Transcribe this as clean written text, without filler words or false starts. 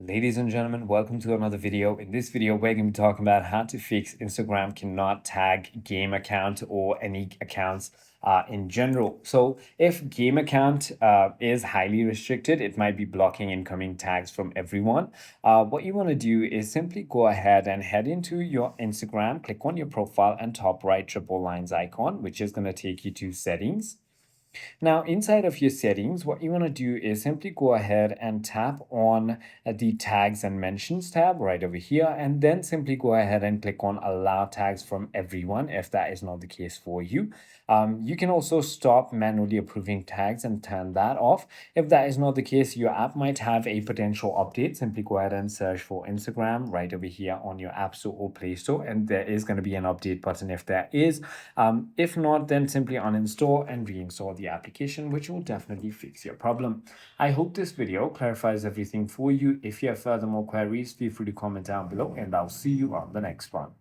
Ladies and gentlemen, welcome to another video. In this video, we're going to be talking about how to fix Instagram cannot tag game account or any accounts in general. So if game account is highly restricted, it might be blocking incoming tags from everyone. What you want to do is simply go ahead and head into your Instagram, click on your profile and top right triple lines icon, which is going to take you to settings. Now, inside of your settings, what you want to do is simply go ahead and tap on the tags and mentions tab right over here, and then simply go ahead and click on allow tags from everyone if that is not the case for you. You can also stop manually approving tags and turn that off. If that is not the case, your app might have a potential update. Simply go ahead and search for Instagram right over here on your App Store or Play Store, and there is going to be an update button if there is. If not, then simply uninstall and reinstall the application, which will definitely fix your problem. I hope this video clarifies everything for you. If you have further more queries, feel free to comment down below, and I'll see you on the next one.